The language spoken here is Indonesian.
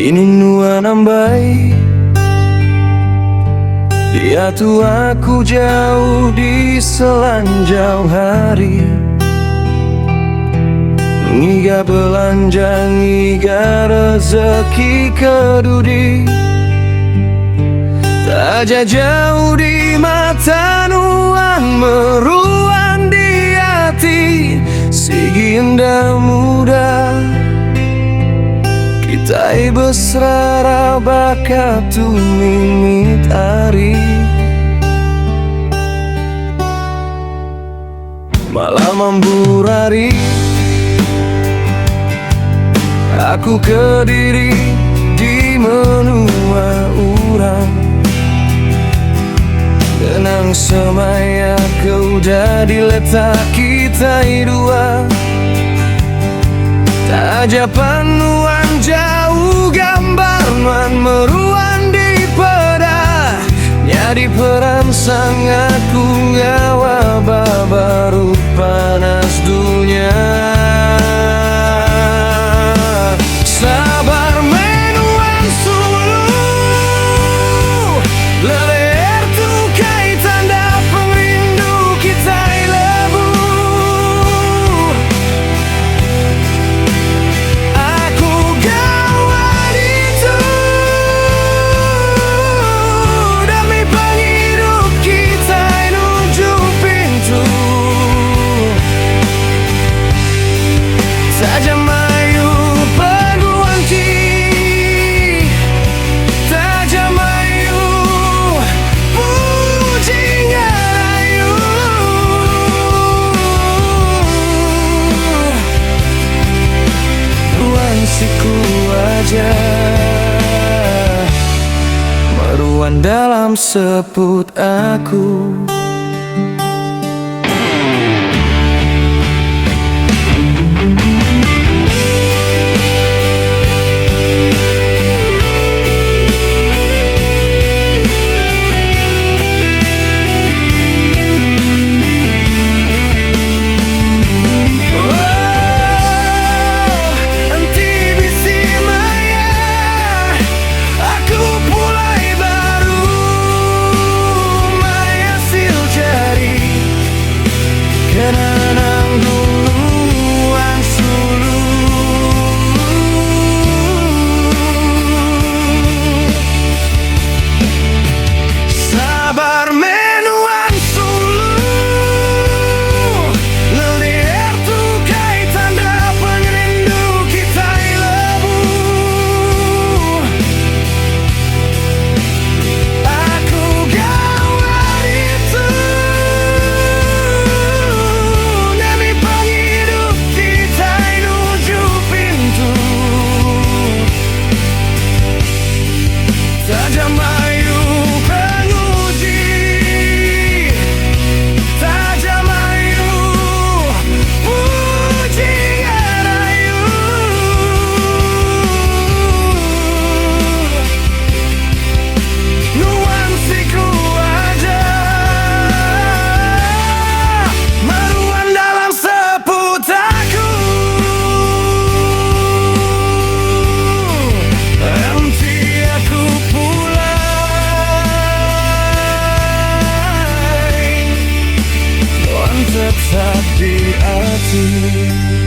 Kini nua nambai, dia tua aku jauh di selanjang hari. Ngiga belanja, ngiga rezeki kedudi, tak jauh di mata nuan, meruan di hati. Sigi indah muda, kita besrara bakat tu mimit hari. Malam amburari, aku kediri di menua urang. Tenang semaya kau udah diletak kita dua. Taja panuan jauh gambar nuan, meruan di peda. Nyadi perangsang aku ngawa baru panas dunia. Sabar menuan sulu, leler tukai tanda perindu kita lebu. Aku gawat itu demi penghidup kita menuju pintu. Saja mayu perguanti, saja mayu puji ngarayu. Ruan siku aja, meruan dalam seput aku. Kenangan duluan sulu, sabar menuan sulu, lelir tukai tanda pengerindu kita lebu. Aku gawat itu demi penghidup kita menuju pintu. Saja mayu penguji, saja mayu puji ngarayu. Nuan siku aja, meruan dalam seput aku. Nanti aku pulang, Tuhan tetap di hati.